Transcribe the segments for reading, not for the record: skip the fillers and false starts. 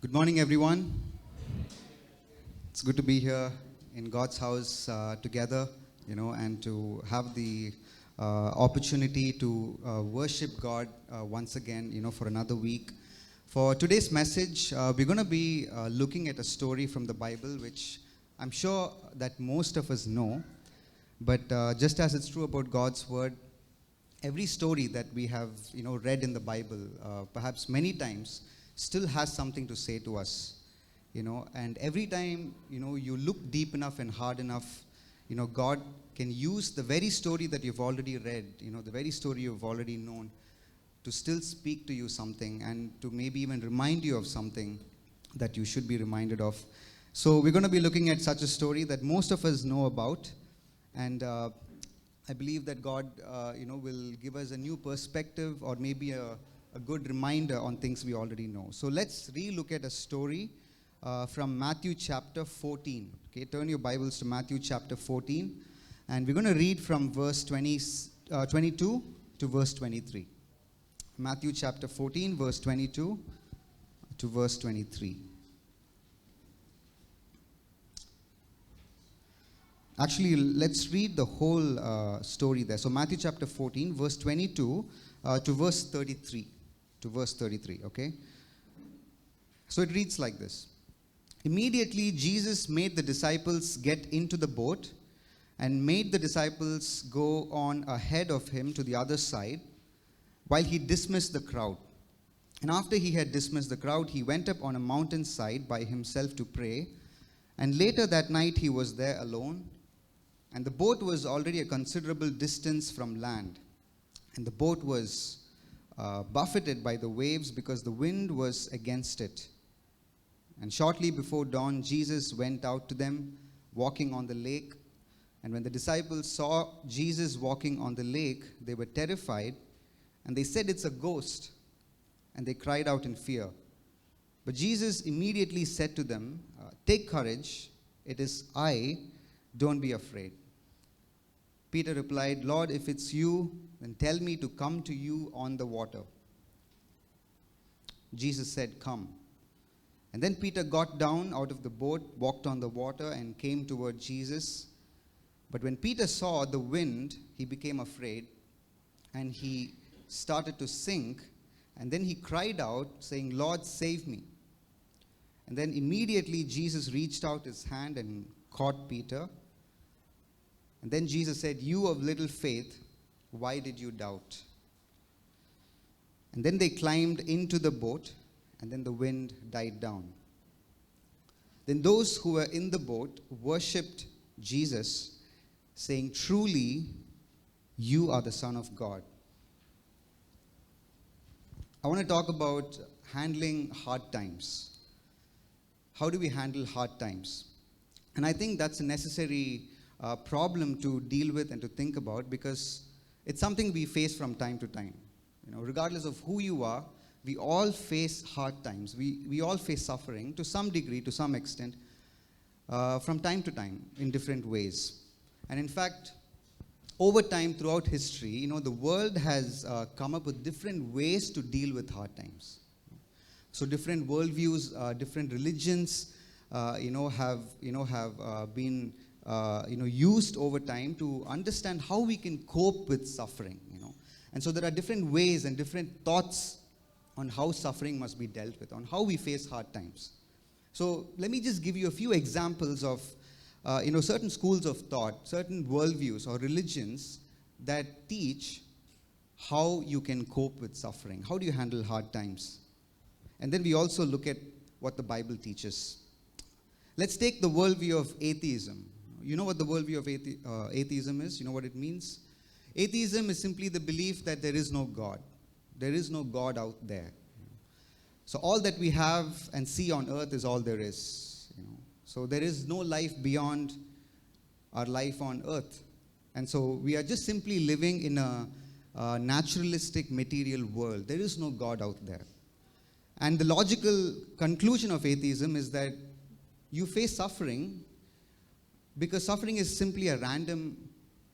Good morning, everyone. It's good to be here in God's house together, and to have the opportunity to worship God once again, for another week. For today's message, we're going to be looking at a story from the Bible, which I'm sure that most of us know. But just as it's true about God's word, every story that we have, read in the Bible, perhaps many times, still has something to say to us, and every time, you look deep enough and hard enough, God can use the very story that you've already read, the very story you've already known, to still speak to you something and to maybe even remind you of something that you should be reminded of. So we're going to be looking at such a story that most of us know about, and I believe that God, will give us a new perspective or maybe a good reminder on things we already know. So let's re-look at a story from Matthew chapter 14. Okay, turn your Bibles to Matthew chapter 14, and we're going to read from verse 22 to verse 23. Matthew chapter 14, verse 22 to verse 23. Actually, let's read the whole story there. So Matthew chapter 14, verse 22 to verse 33. Okay? So it reads like this. Immediately Jesus made the disciples get into the boat and made the disciples go on ahead of him to the other side while he dismissed the crowd. And after he had dismissed the crowd, he went up on a mountainside by himself to pray. And later that night he was there alone. And the boat was already a considerable distance from land. And the boat was buffeted by the waves because the wind was against it. And shortly before dawn, Jesus went out to them, walking on the lake. And when the disciples saw Jesus walking on the lake, they were terrified, and they said, "It's a ghost." And they cried out in fear. But Jesus immediately said to them, "Take courage, it is I, don't be afraid." Peter replied, "Lord, if it's you, then tell me to come to you on the water." Jesus said, "Come." And then Peter got down out of the boat, walked on the water, and came toward Jesus. But when Peter saw the wind, he became afraid, and he started to sink. And then he cried out, saying, "Lord, save me." And then immediately Jesus reached out his hand and caught Peter. And then Jesus said, "You of little faith, why did you doubt?" And then they climbed into the boat, and then the wind died down. Then those who were in the boat worshipped Jesus, saying, "Truly, you are the Son of God." I want to talk about handling hard times. How do we handle hard times? And I think that's a necessary problem to deal with and to think about, because it's something we face from time to time. Regardless of who you are, we all face hard times. We all face suffering to some degree, to some extent, from time to time in different ways. And in fact, over time throughout history, the world has come up with different ways to deal with hard times. So different worldviews, different religions, have been used over time to understand how we can cope with suffering. And so there are different ways and different thoughts on how suffering must be dealt with, on how we face hard times. So let me just give you a few examples of certain schools of thought, certain worldviews or religions that teach how you can cope with suffering. How do you handle hard times? And then we also look at what the Bible teaches. Let's take the worldview of atheism. You know what the worldview of atheism is? You know what it means? Atheism is simply the belief that there is no God. There is no God out there. So all that we have and see on earth is all there is. So there is no life beyond our life on earth. And so we are just simply living in a naturalistic material world. There is no God out there. And the logical conclusion of atheism is that you face suffering because suffering is simply a random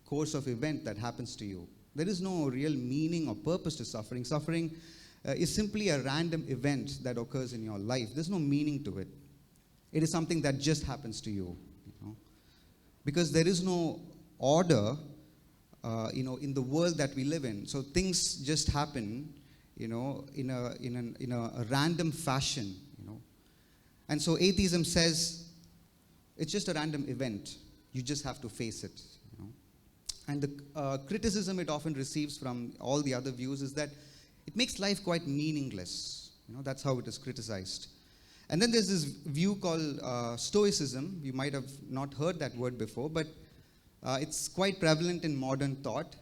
course of event that happens to you. There is no real meaning or purpose to suffering. Suffering is simply a random event that occurs in your life. There's no meaning to it. It is something that just happens to you, because there is no order, in the world that we live in. So things just happen, in a random fashion, And so atheism says it's just a random event. You just have to face it, And the criticism it often receives from all the other views is that it makes life quite meaningless. That's how it is criticized. And then there's this view called Stoicism. You might have not heard that word before, but it's quite prevalent in modern thought.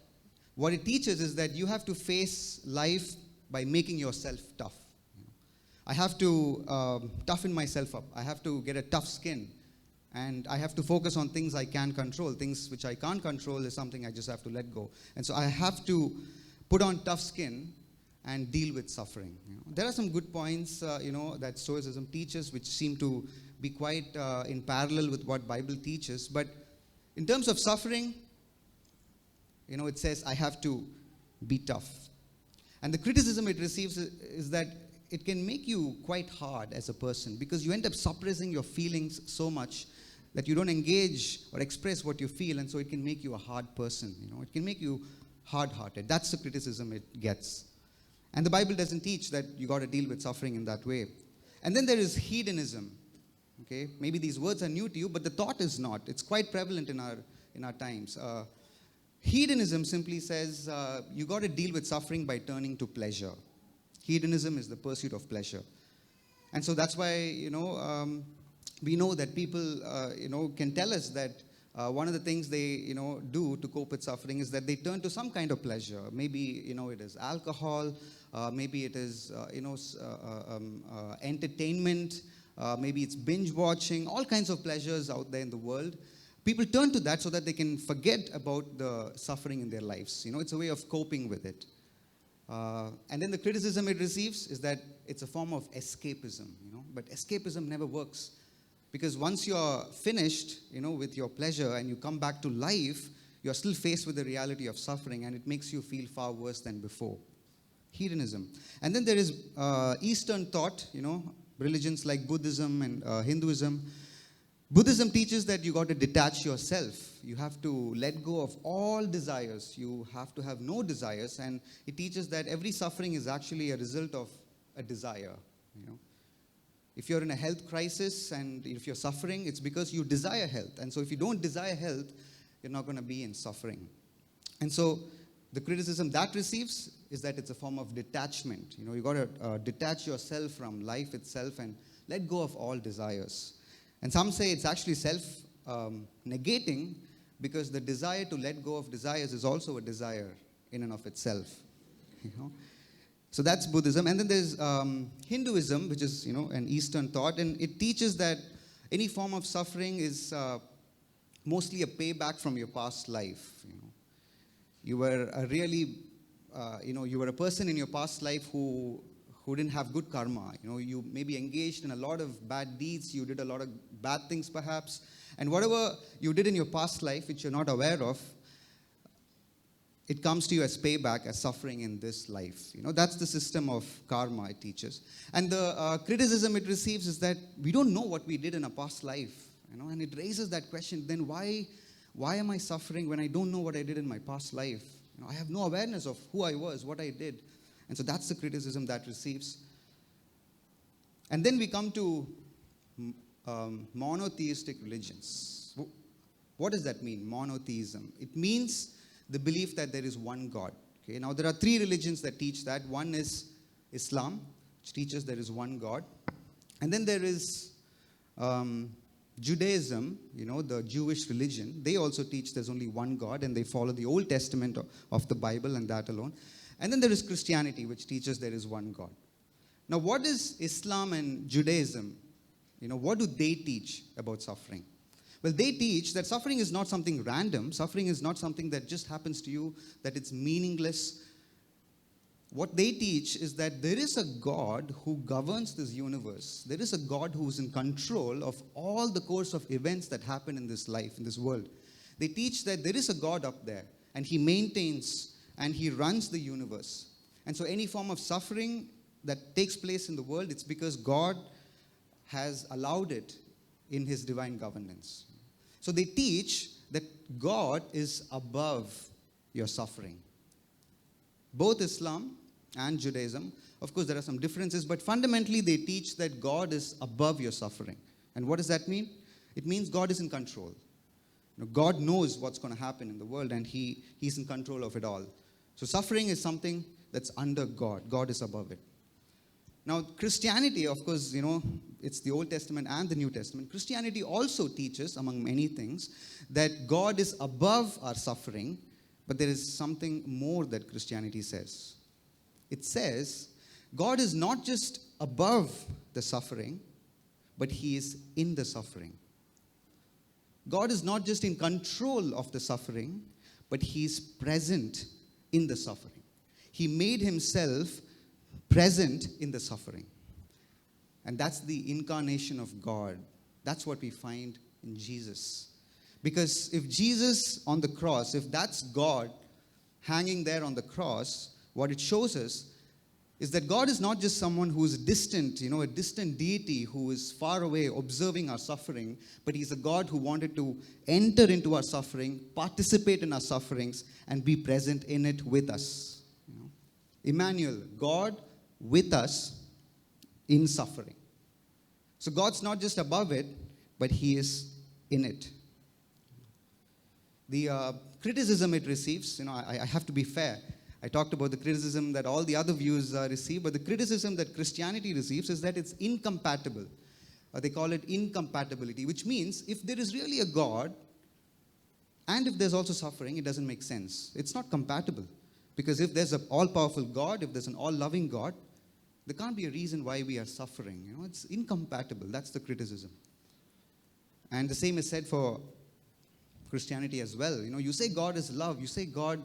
What it teaches is that you have to face life by making yourself tough. I have to toughen myself up. I have to get a tough skin. And I have to focus on things I can control. Things which I can't control is something I just have to let go. And so I have to put on tough skin and deal with suffering. There are some good points, that Stoicism teaches, which seem to be quite in parallel with what Bible teaches. But in terms of suffering, it says I have to be tough. And the criticism it receives is that it can make you quite hard as a person, because you end up suppressing your feelings so much that you don't engage or express what you feel, and so it can make you a hard person. It can make you hard-hearted. That's the criticism it gets. And the Bible doesn't teach that you got to deal with suffering in that way. And then there is hedonism. Okay, maybe these words are new to you, but the thought is not. It's quite prevalent in our times. Hedonism simply says you got to deal with suffering by turning to pleasure. Hedonism is the pursuit of pleasure. And so that's why, we know that people, can tell us that one of the things they, do to cope with suffering is that they turn to some kind of pleasure. Maybe, it is alcohol. Maybe it is, entertainment. Maybe it's binge watching. All kinds of pleasures out there in the world. People turn to that so that they can forget about the suffering in their lives. It's a way of coping with it. And then the criticism it receives is that it's a form of escapism, But escapism never works, because once you're finished, with your pleasure and you come back to life, you're still faced with the reality of suffering, and it makes you feel far worse than before. Hedonism. And then there is Eastern thought, religions like Buddhism and Hinduism. Buddhism teaches that you got to detach yourself. You have to let go of all desires. You have to have no desires. And it teaches that every suffering is actually a result of a desire. If you're in a health crisis and if you're suffering, it's because you desire health. And so if you don't desire health, you're not going to be in suffering. And so the criticism that receives is that it's a form of detachment. You got to detach yourself from life itself and let go of all desires. And some say it's actually self-negating, because the desire to let go of desires is also a desire in and of itself. So that's Buddhism. And then there's Hinduism, which is, an Eastern thought. And it teaches that any form of suffering is mostly a payback from your past life. You were a really, you were a person in your past life who didn't have good karma. You maybe engaged in a lot of bad deeds. You did a lot of bad things, perhaps. And whatever you did in your past life, which you're not aware of, it comes to you as payback, as suffering in this life. That's the system of karma it teaches. And the criticism it receives is that we don't know what we did in a past life. And it raises that question, then why am I suffering when I don't know what I did in my past life? I have no awareness of who I was, what I did. And so that's the criticism that receives. And then we come to monotheistic religions. What does that mean, monotheism? It means the belief that there is one God. Okay? Now, there are three religions that teach that. One is Islam, which teaches there is one God. And then there is Judaism, the Jewish religion. They also teach there's only one God, and they follow the Old Testament of the Bible and that alone. And then there is Christianity, which teaches there is one God. Now, what is Islam and Judaism? What do they teach about suffering? Well, they teach that suffering is not something random. Suffering is not something that just happens to you, that it's meaningless. What they teach is that there is a God who governs this universe. There is a God who is in control of all the course of events that happen in this life, in this world. They teach that there is a God up there, and he maintains and he runs the universe. And so any form of suffering that takes place in the world, it's because God has allowed it in his divine governance. So they teach that God is above your suffering. Both Islam and Judaism, of course there are some differences, but fundamentally they teach that God is above your suffering. And what does that mean? It means God is in control. God knows what's going to happen in the world, and he's in control of it all. So suffering is something that's under God. God is above it. Now, Christianity, of course, it's the Old Testament and the New Testament. Christianity also teaches, among many things, that God is above our suffering, but there is something more that Christianity says. It says, God is not just above the suffering, but he is in the suffering. God is not just in control of the suffering, but he is present in the suffering. He made himself present in the suffering. And that's the incarnation of God. That's what we find in Jesus. Because if Jesus on the cross, if that's God hanging there on the cross, what it shows us is that God is not just someone who is distant, a distant deity who is far away observing our suffering, but he's a God who wanted to enter into our suffering, participate in our sufferings, and be present in it with us. Emmanuel, God with us in suffering. So God's not just above it, but he is in it. The criticism it receives, I have to be fair. I talked about the criticism that all the other views receive, but the criticism that Christianity receives is that it's incompatible. They call it incompatibility, which means if there is really a God, and if there's also suffering, it doesn't make sense. It's not compatible. Because if there's an all-powerful God, if there's an all-loving God, there can't be a reason why we are suffering. It's incompatible. That's the criticism. And the same is said for Christianity as well. You say God is love, you say God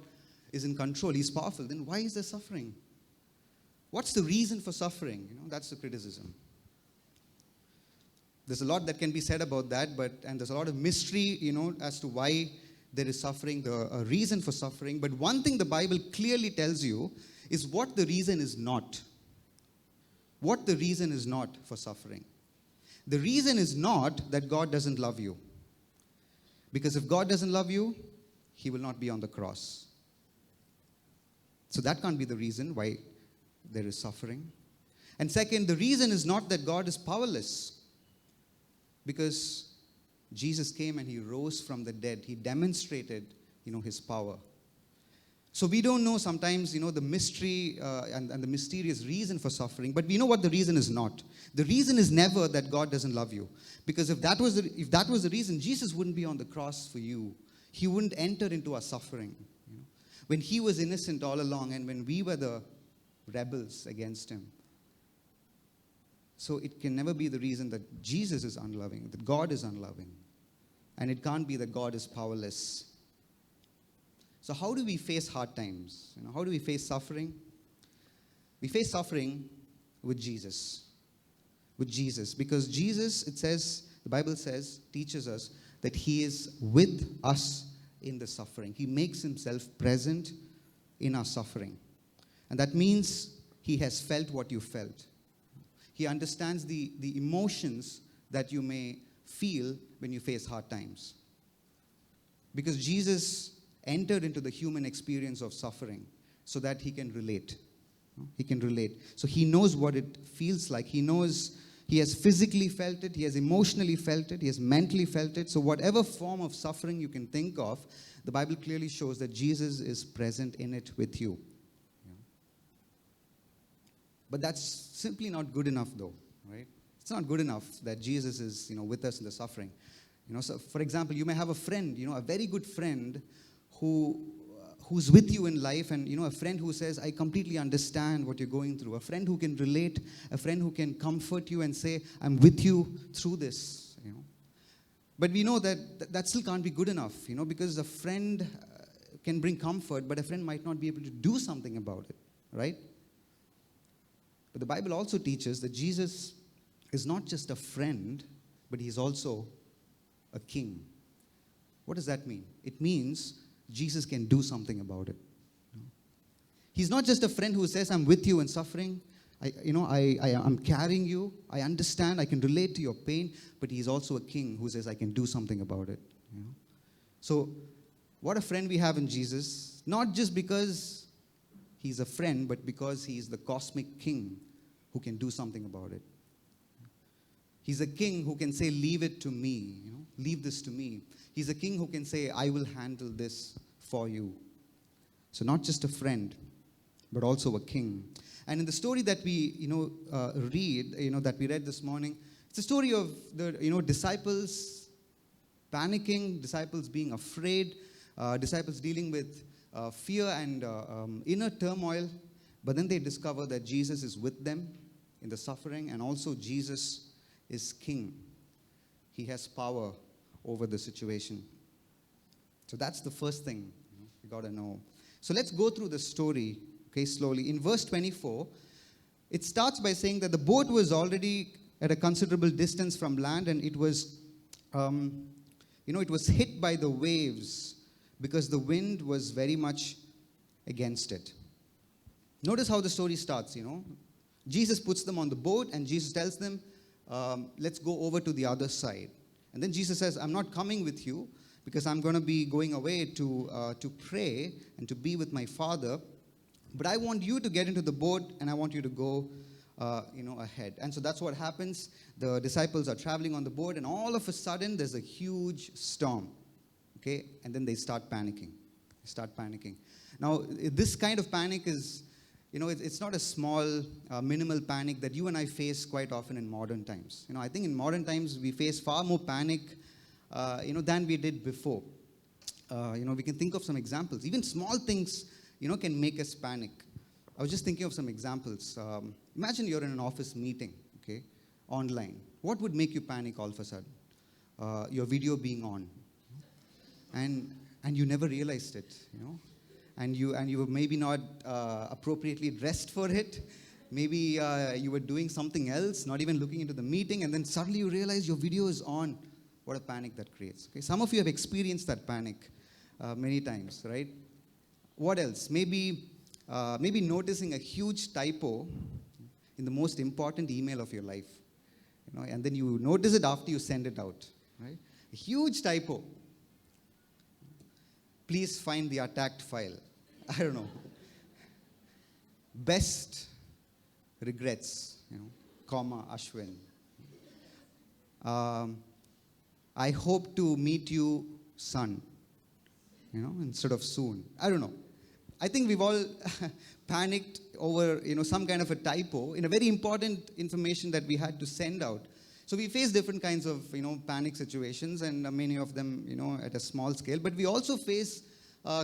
is in control, he's powerful, then why is there suffering? What's the reason for suffering? That's the criticism. There's a lot that can be said about that, and there's a lot of mystery, as to why there is suffering, the reason for suffering. But one thing the Bible clearly tells you is what the reason is not. What the reason is not for suffering. The reason is not that God doesn't love you. Because if God doesn't love you, he will not be on the cross. So that can't be the reason why there is suffering. And second, the reason is not that God is powerless. Because Jesus came and he rose from the dead. He demonstrated, his power. So we don't know sometimes, the mystery and the mysterious reason for suffering, but we know what the reason is not. The reason is never that God doesn't love you. Because if that was the reason, Jesus wouldn't be on the cross for you. He wouldn't enter into our suffering. When he was innocent all along and when we were the rebels against him. So it can never be the reason that Jesus is unloving, that God is unloving. And it can't be that God is powerless. So how do we face hard times? How do we face suffering? We face suffering with Jesus. With Jesus. Because Jesus, the Bible says, teaches us that he is with us in the suffering. He makes himself present in our suffering. And that means he has felt what you felt. He understands the emotions that you may feel when you face hard times. Because Jesus entered into the human experience of suffering so that he can relate. He can relate. So he knows what it feels like. He knows, he has physically felt it, he has emotionally felt it, he has mentally felt it. So whatever form of suffering you can think of, the Bible clearly shows that Jesus is present in it with you. But that's simply not good enough though, right? It's not good enough that Jesus is, with us in the suffering. So for example, you may have a friend, a very good friend who's with you in life, and a friend who says, I completely understand what you're going through. A friend who can relate, a friend who can comfort you and say, I'm with you through this. But we know that still can't be good enough, because a friend can bring comfort, but a friend might not be able to do something about it, right? But the Bible also teaches that Jesus is not just a friend, but he's also a king. What does that mean? It means Jesus can do something about it. He's not just a friend who says, I'm with you in suffering. I'm carrying you. I understand. I can relate to your pain. But he's also a king who says, I can do something about it. So what a friend we have in Jesus. Not just because he's a friend, but because he's the cosmic king who can do something about it. He's a king who can say, leave it to me. Leave this to me. He's a king who can say, I will handle this for you. So not just a friend, but also a king. And in the story that we, that we read this morning, it's a story of the, disciples panicking, disciples being afraid, disciples dealing with fear and inner turmoil. But then they discover that Jesus is with them in the suffering, and also Jesus is king. He has power over the situation. So that's the first thing you got to know. So let's go through the story, okay, slowly. In verse 24, it starts by saying that the boat was already at a considerable distance from land, and it was, it was hit by the waves because the wind was very much against it. Notice how the story starts, Jesus puts them on the boat, and Jesus tells them, let's go over to the other side. And then Jesus says, I'm not coming with you because I'm going to be going away to pray and to be with my Father. But I want you to get into the boat, and I want you to go, ahead. And so that's what happens. The disciples are traveling on the boat, and all of a sudden there's a huge storm. Okay? And then they start panicking. Now, this kind of panic is, it's not a small, minimal panic that you and I face quite often in modern times. I think in modern times we face far more panic, than we did before. We can think of some examples. Even small things, can make us panic. I was just thinking of some examples. Imagine you're in an office meeting, okay, online. What would make you panic all of a sudden? Your video being on, and you never realized it, and you were maybe not appropriately dressed for it. Maybe you were doing something else, not even looking into the meeting, and then suddenly you realize your video is on. What a panic that creates. Okay? Some of you have experienced that panic many times, right? What else? Maybe noticing a huge typo in the most important email of your life, and then you notice it after you send it out, right? A huge typo. Please find the attacked file. I don't know. Best regrets, comma, Ashwin. I hope to meet you, son, instead of soon. I don't know. I think we've all panicked over, some kind of a typo in a very important information that we had to send out. So we face different kinds of, panic situations, and many of them, at a small scale. But we also face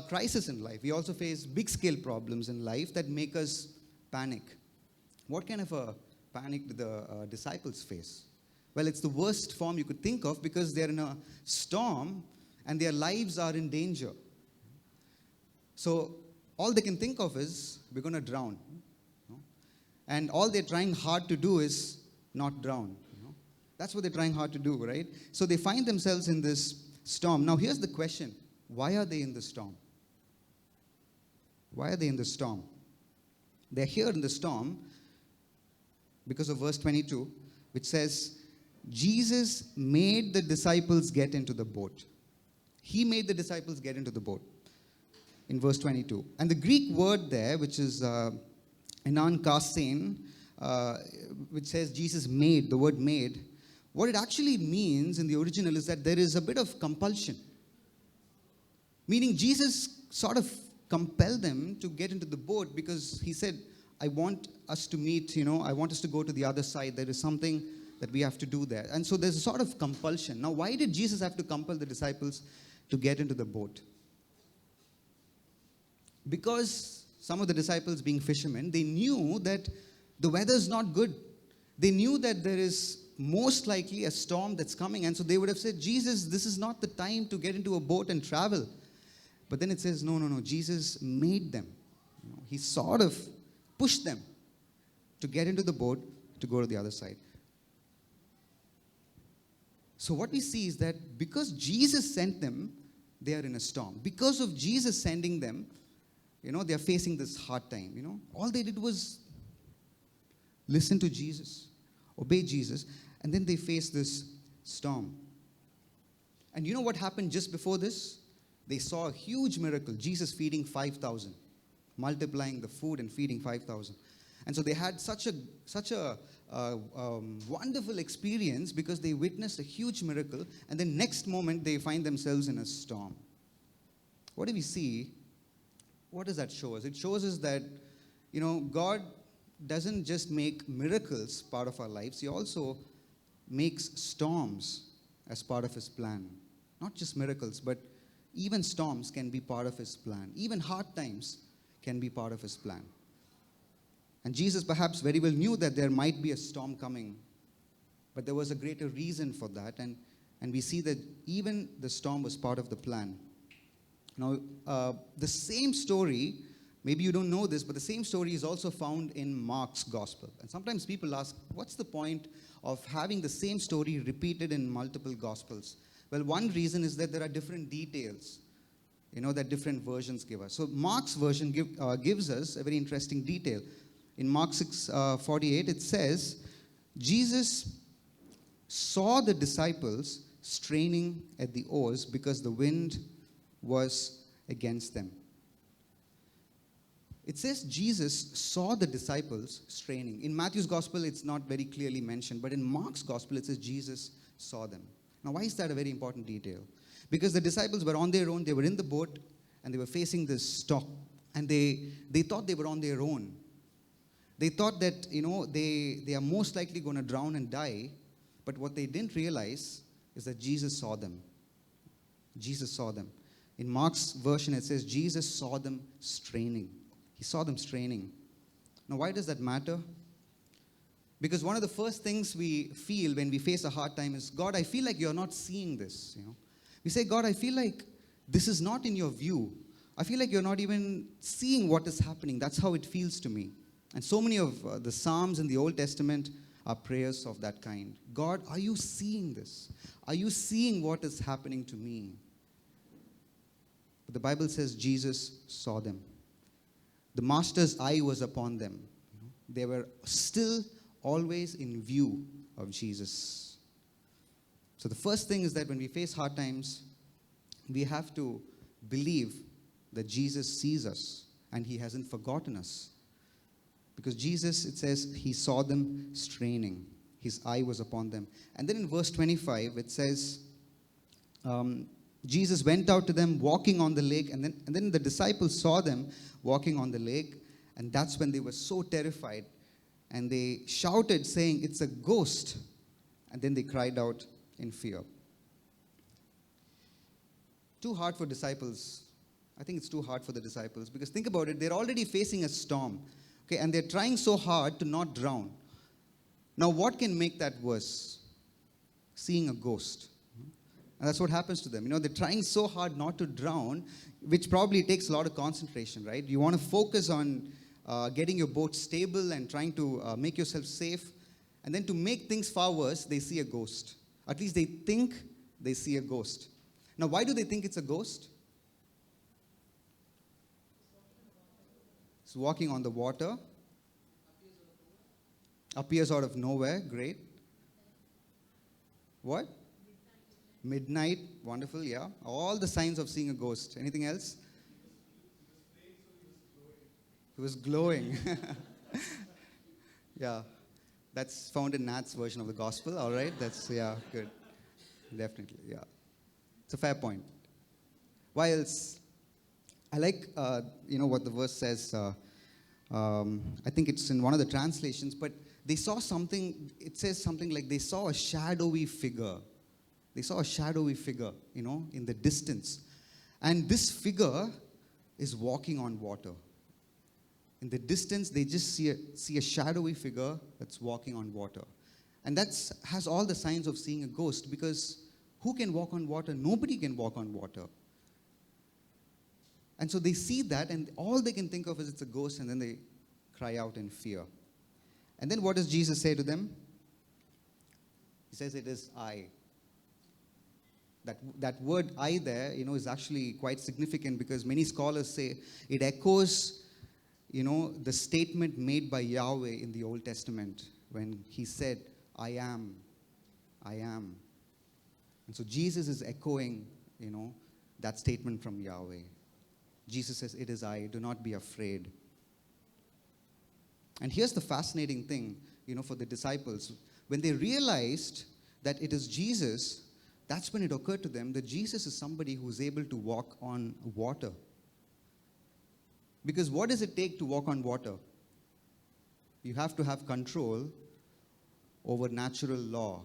crisis in life. We also face big-scale problems in life that make us panic. What kind of a panic did the disciples face? Well, it's the worst form you could think of because they're in a storm and their lives are in danger. So all they can think of is, we're going to drown. And all they're trying hard to do is not drown. That's what they're trying hard to do, right? So they find themselves in this storm. Now, here's the question. Why are they in the storm? Why are they in the storm? They're here in the storm because of verse 22, which says, Jesus made the disciples get into the boat. He made the disciples get into the boat in verse 22. And the Greek word there, which is enankasein, which says Jesus made, the word made, what it actually means in the original is that there is a bit of compulsion. Meaning Jesus sort of compelled them to get into the boat because he said, I want us to meet, I want us to go to the other side. There is something that we have to do there. And so there's a sort of compulsion. Now, why did Jesus have to compel the disciples to get into the boat? Because some of the disciples, being fishermen, they knew that the weather's not good. They knew that there is most likely a storm that's coming. And so they would have said, Jesus, this is not the time to get into a boat and travel. But then it says, no. Jesus made them. He sort of pushed them to get into the boat to go to the other side. So what we see is that because Jesus sent them, they are in a storm. Because of Jesus sending them, They're facing this hard time. All they did was listen to Jesus, obey Jesus, and then they face this storm. And you know what happened just before this? They saw a huge miracle, Jesus feeding 5,000, multiplying the food and feeding 5,000. And so they had such a wonderful experience because they witnessed a huge miracle, and then next moment they find themselves in a storm. What do we see? What does that show us? It shows us that, God doesn't just make miracles part of our lives. He also makes storms as part of his plan. Not just miracles, but even storms can be part of his plan. Even hard times can be part of his plan. And Jesus perhaps very well knew that there might be a storm coming, but there was a greater reason for that. And we see that even the storm was part of the plan. Now, the same story, maybe you don't know this, but the same story is also found in Mark's gospel. And sometimes people ask, what's the point of having the same story repeated in multiple gospels? Well, one reason is that there are different details, that different versions give us. So Mark's version gives us a very interesting detail. In Mark 6:48, it says, Jesus saw the disciples straining at the oars because the wind was against them. It says Jesus saw the disciples straining. In Matthew's gospel, it's not very clearly mentioned, but in Mark's gospel, it says Jesus saw them. Now, why is that a very important detail? Because the disciples were on their own, they were in the boat, and they were facing this storm, and they thought they were on their own. They thought that, they are most likely going to drown and die, but what they didn't realize is that Jesus saw them. Jesus saw them. In Mark's version, it says Jesus saw them straining. He saw them straining. Now, why does that matter? Because one of the first things we feel when we face a hard time is, God, I feel like you're not seeing this. We say, God, I feel like this is not in your view. I feel like you're not even seeing what is happening. That's how it feels to me. And so many of the Psalms in the Old Testament are prayers of that kind. God, are you seeing this? Are you seeing what is happening to me? But the Bible says Jesus saw them. The Master's eye was upon them. They were still always in view of Jesus. So the first thing is that when we face hard times, we have to believe that Jesus sees us and he hasn't forgotten us. Because Jesus, it says, he saw them straining. His eye was upon them. And then in verse 25, it says, Jesus went out to them walking on the lake, and then the disciples saw them walking on the lake, and that's when they were so terrified. And they shouted, saying, it's a ghost. And then they cried out in fear. Too hard for disciples. I think it's too hard for the disciples. Because think about it, they're already facing a storm. Okay, and they're trying so hard to not drown. Now, what can make that worse? Seeing a ghost. And that's what happens to them. They're trying so hard not to drown, which probably takes a lot of concentration, right? You want to focus on getting your boat stable and trying to make yourself safe. And then to make things far worse, they see a ghost. At least they think they see a ghost. Now, why do they think it's a ghost? It's walking on the water. Appears out of nowhere. Great. What? Midnight. Wonderful, yeah. All the signs of seeing a ghost. Anything else? He was glowing. Yeah. That's found in Nat's version of the gospel. All right. That's, yeah, good. Definitely, yeah. It's a fair point. Why else? I like, what the verse says. I think it's in one of the translations, but they saw something. It says something like they saw a shadowy figure. They saw a shadowy figure, in the distance. And this figure is walking on water. In the distance, they just see a shadowy figure that's walking on water. And that has all the signs of seeing a ghost, because who can walk on water? Nobody can walk on water. And so they see that, and all they can think of is it's a ghost, and then they cry out in fear. And then what does Jesus say to them? He says, it is I. That word I there, is actually quite significant because many scholars say it echoes, the statement made by Yahweh in the Old Testament when he said, I am, I am. And so Jesus is echoing, that statement from Yahweh. Jesus says, it is I, do not be afraid. And here's the fascinating thing, for the disciples. When they realized that it is Jesus, that's when it occurred to them that Jesus is somebody who's able to walk on water. Because what does it take to walk on water? You have to have control over natural law.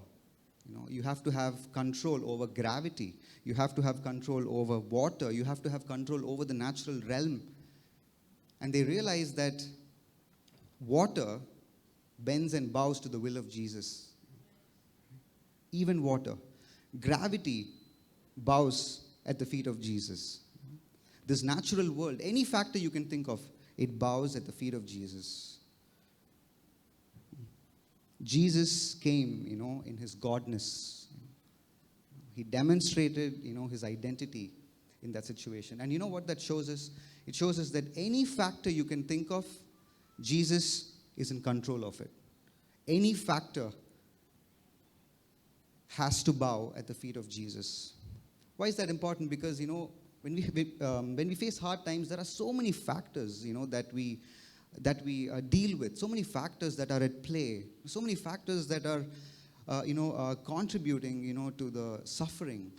You have to have control over gravity. You have to have control over water. You have to have control over the natural realm. And they realized that water bends and bows to the will of Jesus. Even water. Gravity bows at the feet of Jesus. This natural world, any factor you can think of, it bows at the feet of Jesus. Jesus came, in his godness. He demonstrated, his identity in that situation. And you know what that shows us? It shows us that any factor you can think of, Jesus is in control of it. Any factor has to bow at the feet of Jesus. Why is that important? Because, when we face hard times, there are so many factors, that we deal with, so many factors that are at play, so many factors that are, contributing, to the suffering.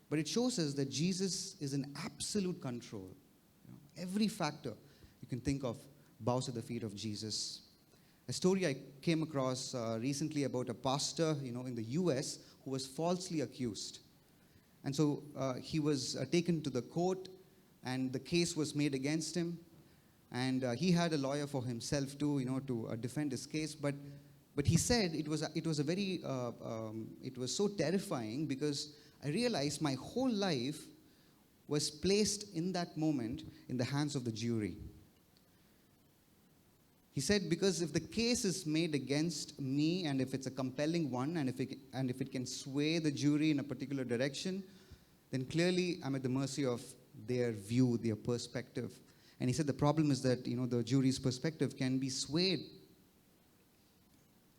But it shows us that Jesus is in absolute control. Every factor you can think of bows at the feet of Jesus. A story I came across recently about a pastor, in the U.S. who was falsely accused. And so he was taken to the court, and the case was made against him. And he had a lawyer for himself too, to defend his case. But he said it was so terrifying because I realized my whole life was placed in that moment in the hands of the jury. He said, because if the case is made against me, and if it's a compelling one, and if it can sway the jury in a particular direction, then clearly I'm at the mercy of their view, their perspective. And he said the problem is that, the jury's perspective can be swayed.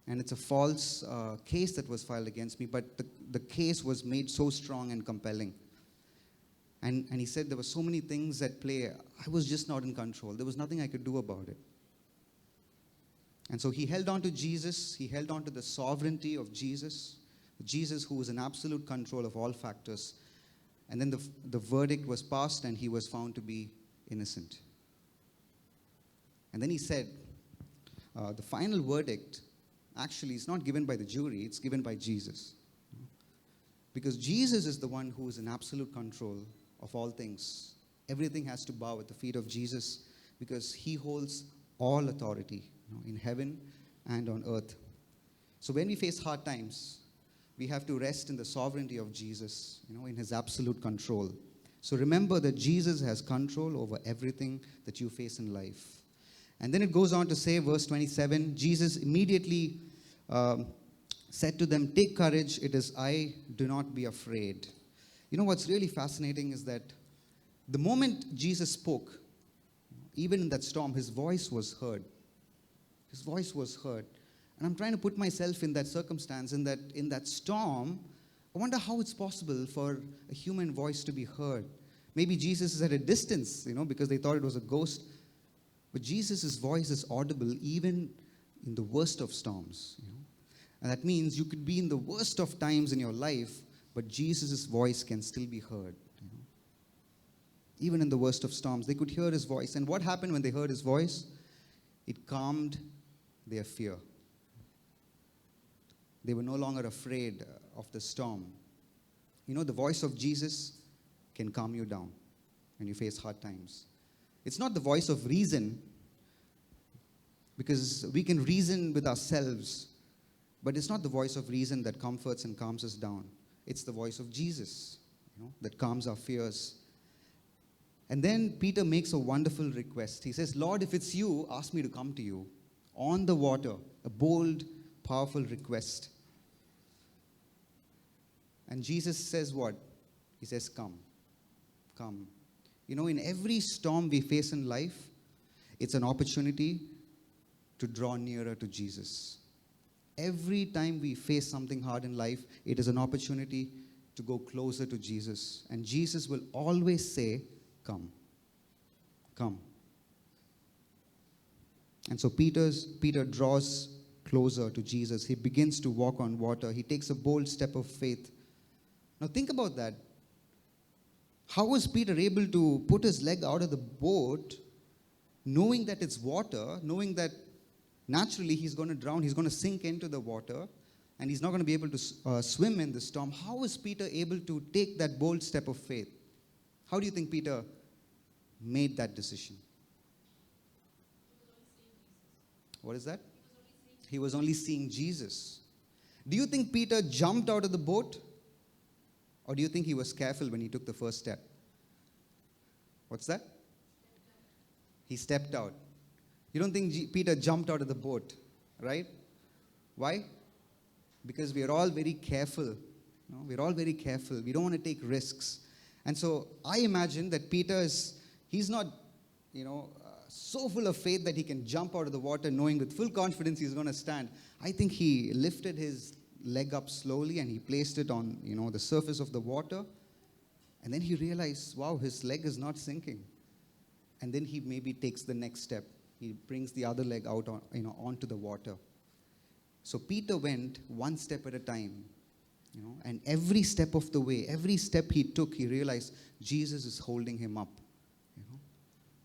And it's a false case that was filed against me, but the case was made so strong and compelling. And he said there were so many things at play. I was just not in control. There was nothing I could do about it. And so he held on to Jesus. He held on to the sovereignty of Jesus. Jesus, who was in absolute control of all factors. And then the verdict was passed, and he was found to be innocent. And then he said, the final verdict actually is not given by the jury, it's given by Jesus. Because Jesus is the one who is in absolute control of all things. Everything has to bow at the feet of Jesus because he holds all authority, in heaven and on earth. So when we face hard times, we have to rest in the sovereignty of Jesus, in his absolute control. So remember that Jesus has control over everything that you face in life. And then it goes on to say, verse 27, Jesus immediately said to them, "Take courage, it is I, do not be afraid." What's really fascinating is that the moment Jesus spoke, even in that storm, his voice was heard. His voice was heard. And I'm trying to put myself in that circumstance, in that storm. I wonder how it's possible for a human voice to be heard. Maybe Jesus is at a distance, because they thought it was a ghost. But Jesus' voice is audible even in the worst of storms. And that means you could be in the worst of times in your life, but Jesus' voice can still be heard. Even in the worst of storms, they could hear his voice. And what happened when they heard his voice? It calmed their fear. They were no longer afraid of the storm. The voice of Jesus can calm you down when you face hard times. It's not the voice of reason, because we can reason with ourselves, but it's not the voice of reason that comforts and calms us down. It's the voice of Jesus, that calms our fears. And then Peter makes a wonderful request. He says, "Lord, if it's you, ask me to come to you on the water." A bold, powerful request. And Jesus says what? He says, come, come. You know, in every storm we face in life, it's an opportunity to draw nearer to Jesus. Every time we face something hard in life, it is an opportunity to go closer to Jesus. And Jesus will always say, come, come. And so Peter draws closer to Jesus. He begins to walk on water. He takes a bold step of faith. Now think about that. How was Peter able to put his leg out of the boat knowing that it's water, knowing that naturally he's going to drown, he's going to sink into the water, and he's not going to be able to swim in the storm? How was Peter able to take that bold step of faith? How do you think Peter made that decision? What is that? He was only seeing Jesus. Do you think Peter jumped out of the boat? Or do you think he was careful when he took the first step? What's that? He stepped out. You don't think Peter jumped out of the boat, right? Why? Because we are all very careful. You know, we're all very careful. We don't want to take risks. And so I imagine that he's not, so full of faith that he can jump out of the water knowing with full confidence he's going to stand. I think he lifted his leg up slowly and he placed it on, the surface of the water. And then he realized, wow, his leg is not sinking. And then he maybe takes the next step. He brings the other leg out onto the water. So Peter went one step at a time, and every step of the way, every step he took, he realized Jesus is holding him up.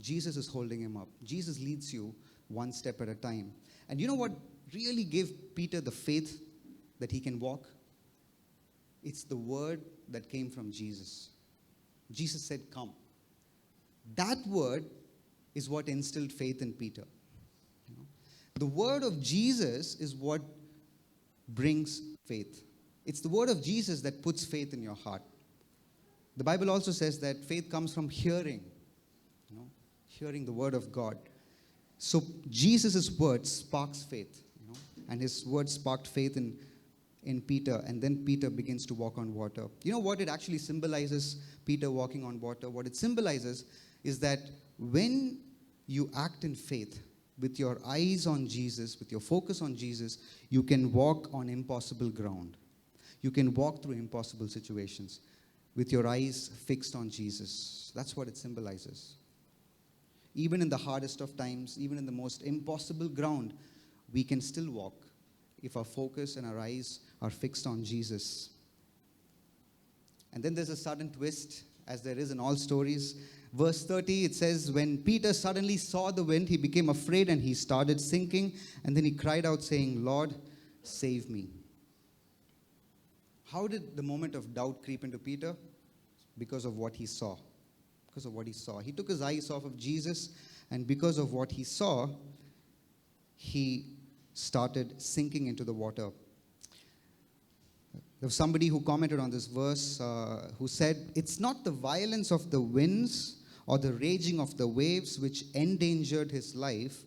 Jesus is holding him up. Jesus leads you one step at a time. And you know what really gave Peter the faith that he can walk? It's the word that came from Jesus. Jesus said, come. That word is what instilled faith in Peter. The word of Jesus is what brings faith. It's the word of Jesus that puts faith in your heart. The Bible also says that faith comes from hearing, hearing the word of God. So Jesus' word sparks faith, and his word sparked faith in Peter, and then Peter begins to walk on water. You know what it actually symbolizes, Peter walking on water? What it symbolizes is that when you act in faith, with your eyes on Jesus, with your focus on Jesus, you can walk on impossible ground. You can walk through impossible situations with your eyes fixed on Jesus. That's what it symbolizes. Even in the hardest of times, even in the most impossible ground, we can still walk if our focus and our eyes are fixed on Jesus. And then there's a sudden twist, as there is in all stories. Verse 30, it says, when Peter suddenly saw the wind, he became afraid and he started sinking. And then he cried out saying, Lord, save me. How did the moment of doubt creep into Peter? Because of what he saw. Because of what he saw. He took his eyes off of Jesus, and because of what he saw, he started sinking into the water. There was somebody who commented on this verse who said, it's not the violence of the winds or the raging of the waves which endangered his life,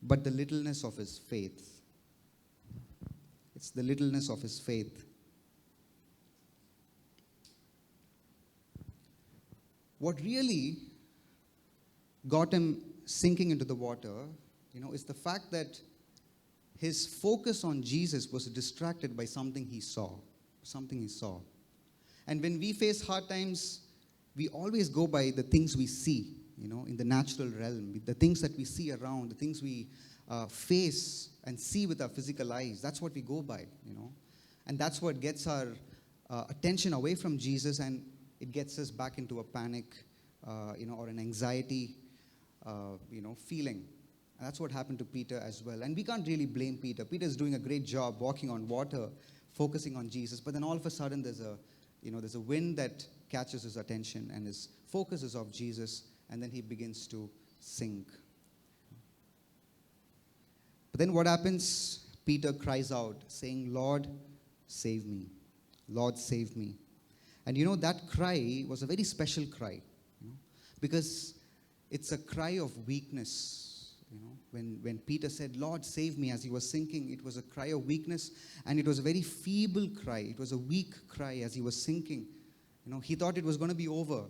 but the littleness of his faith. It's the littleness of his faith. What really got him sinking into the water, is the fact that his focus on Jesus was distracted by something he saw. And when we face hard times, we always go by the things we see, in the natural realm, the things that we see around, the things we face and see with our physical eyes. That's what we go by, And that's what gets our attention away from Jesus, and it gets us back into a panic, or an anxiety, feeling. And that's what happened to Peter as well. And we can't really blame Peter. Peter's doing a great job walking on water, focusing on Jesus. But then all of a sudden there's a wind that catches his attention, and his focus is off Jesus, and then he begins to sink. But then what happens? Peter cries out, saying, Lord, save me. Lord, save me. And that cry was a very special cry, because it's a cry of weakness. When Peter said, Lord, save me, as he was sinking, it was a cry of weakness, and it was a very feeble cry. It was a weak cry as he was sinking. He thought it was going to be over.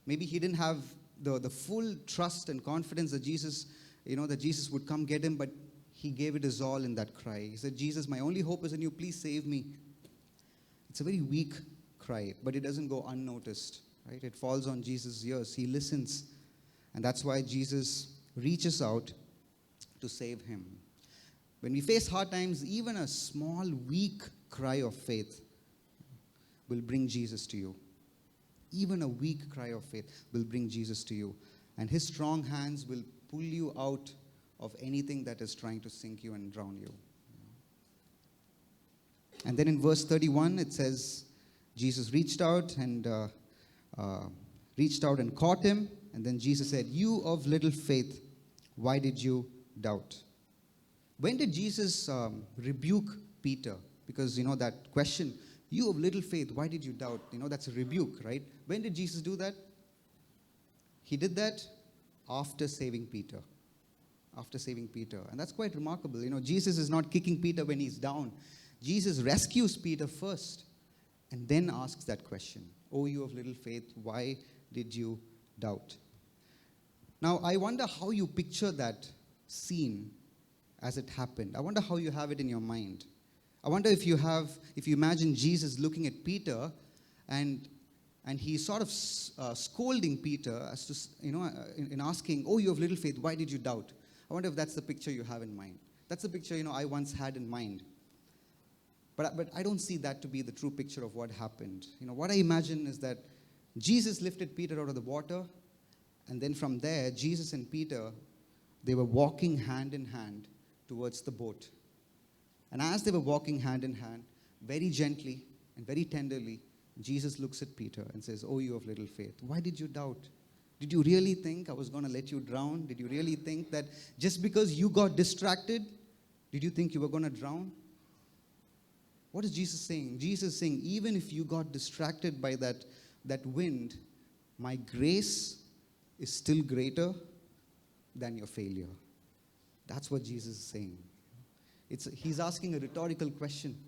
Maybe he didn't have the full trust and confidence that Jesus, that Jesus would come get him, but he gave it his all in that cry. He said, Jesus, my only hope is in you. Please save me. It's a very weak cry, but it doesn't go unnoticed, right? It falls on Jesus' ears. He listens. And that's why Jesus reaches out to save him. When we face hard times, even a small, weak cry of faith will bring Jesus to you. Even a weak cry of faith will bring Jesus to you. And his strong hands will pull you out of anything that is trying to sink you and drown you. And then in verse 31, it says, Jesus reached out and caught him. And then Jesus said, you of little faith, why did you doubt? When did Jesus rebuke Peter? Because, that question, you of little faith, why did you doubt? That's a rebuke, right? When did Jesus do that? He did that after saving Peter. After saving Peter. And that's quite remarkable. Jesus is not kicking Peter when he's down. Jesus rescues Peter first and then asks that question. Oh, you of little faith, why did you doubt? Now, I wonder how you picture that scene as it happened. I wonder how you have it in your mind. I wonder if you imagine Jesus looking at Peter and he's sort of scolding Peter as to, in asking, oh, you have little faith, why did you doubt? I wonder if that's the picture you have in mind. That's the picture, I once had in mind. But I don't see that to be the true picture of what happened. What I imagine is that Jesus lifted Peter out of the water, and then from there, Jesus and Peter, they were walking hand in hand towards the boat. And as they were walking hand in hand, very gently and very tenderly, Jesus looks at Peter and says, oh, you of little faith, why did you doubt? Did you really think I was going to let you drown? Did you really think that just because you got distracted, did you think you were going to drown? What is Jesus saying? Jesus is saying, even if you got distracted by that wind, my grace is still greater than your failure. That's what Jesus is saying. He's asking a rhetorical question.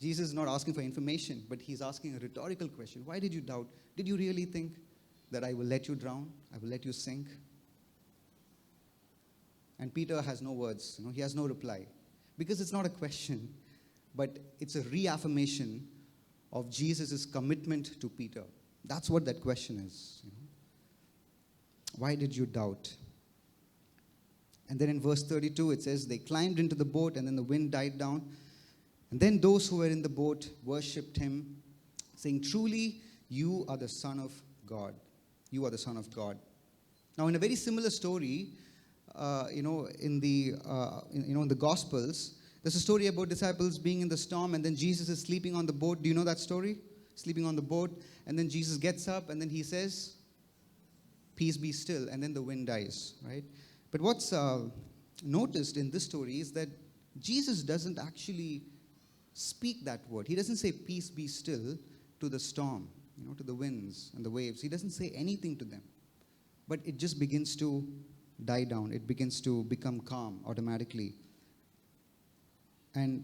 Jesus is not asking for information, but he's asking a rhetorical question. Why did you doubt? Did you really think that I will let you drown? I will let you sink? And Peter has no words. He has no reply. Because it's not a question, but it's a reaffirmation of Jesus' commitment to Peter. That's what that question is. Why did you doubt? And then in verse 32, it says, they climbed into the boat, and then the wind died down. And then those who were in the boat worshipped him, saying, truly, you are the Son of God. You are the Son of God. Now, in a very similar story, in the Gospels, there's a story about disciples being in the storm, and then Jesus is sleeping on the boat. Do you know that story? Sleeping on the boat, and then Jesus gets up, and then he says, peace be still, and then the wind dies, right? But what's noticed in this story is that Jesus doesn't actually speak that word. He doesn't say, peace be still to the storm, to the winds and the waves. He doesn't say anything to them. But it just begins to die down. It begins to become calm automatically. And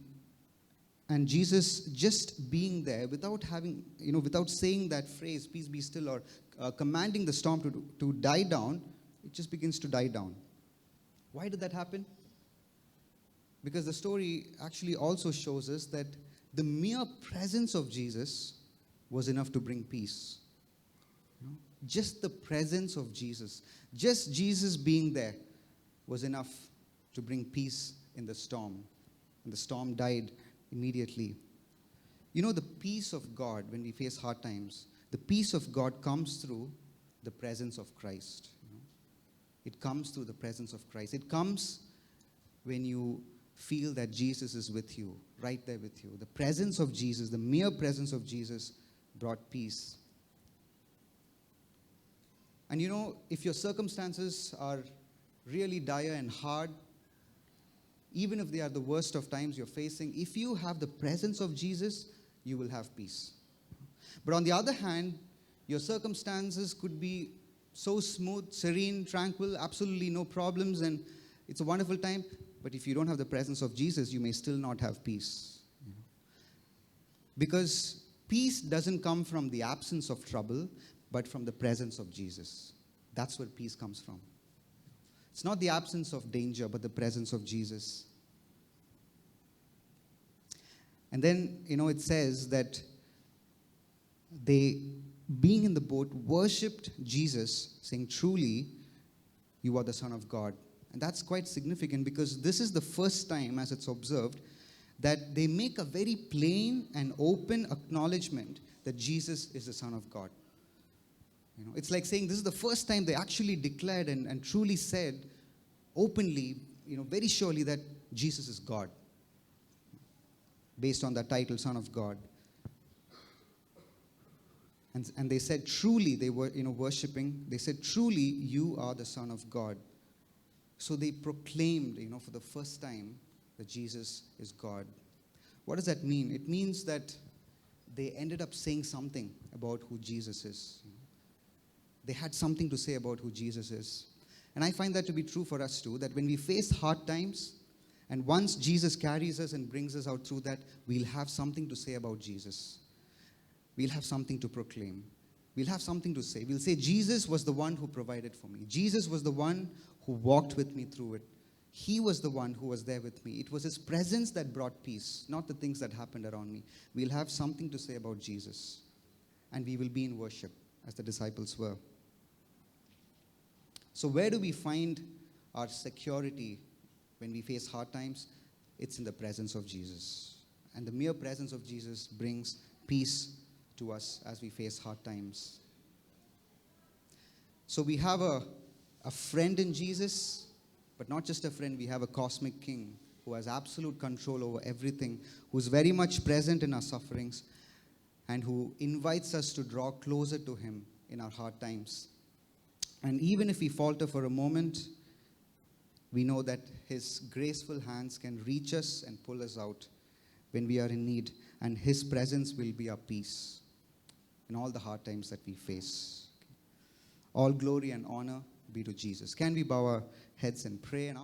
Jesus just being there without having, without saying that phrase, peace be still, or commanding the storm to die down, it just begins to die down. Why did that happen? Because the story actually also shows us that the mere presence of Jesus was enough to bring peace. Just the presence of Jesus, just Jesus being there was enough to bring peace in the storm. And the storm died immediately. The peace of God, when we face hard times, the peace of God comes through the presence of Christ. It comes through the presence of Christ. It comes when you feel that Jesus is with you, right there with you. The presence of Jesus, the mere presence of Jesus brought peace. And if your circumstances are really dire and hard, even if they are the worst of times you're facing, if you have the presence of Jesus, you will have peace. But on the other hand, your circumstances could be so smooth, serene, tranquil, absolutely no problems, and it's a wonderful time. But if you don't have the presence of Jesus, you may still not have peace. Because Peace doesn't come from the absence of trouble, but from the presence of Jesus. That's where peace comes from. It's not the absence of danger, but the presence of Jesus. And then, it says that they, being in the boat, worshipped Jesus, saying, "Truly, you are the Son of God." And that's quite significant because this is the first time, as it's observed, that they make a very plain and open acknowledgement that Jesus is the Son of God. It's like saying this is the first time they actually declared and truly said openly, very surely that Jesus is God, based on that title, Son of God. And they said, truly, they were, worshipping. They said, "Truly, you are the Son of God." So they proclaimed, for the first time that Jesus is God. What does that mean? It means that they ended up saying something about who Jesus is. They had something to say about who Jesus is. And I find that to be true for us too, that when we face hard times, and once Jesus carries us and brings us out through that, we'll have something to say about Jesus. We'll have something to proclaim. We'll have something to say. We'll say, Jesus was the one who provided for me. Jesus was the one who walked with me through it. He was the one who was there with me. It was His presence that brought peace, not the things that happened around me. We'll have something to say about Jesus. And we will be in worship, as the disciples were. So where do we find our security when we face hard times? It's in the presence of Jesus. And the mere presence of Jesus brings peace to us as we face hard times. So we have a friend in Jesus, but not just a friend, we have a cosmic king who has absolute control over everything, who's very much present in our sufferings, and who invites us to draw closer to Him in our hard times. And even if we falter for a moment, we know that His graceful hands can reach us and pull us out when we are in need, and His presence will be our peace in all the hard times that we face. All glory and honor be to Jesus. Can we bow our heads and pray? And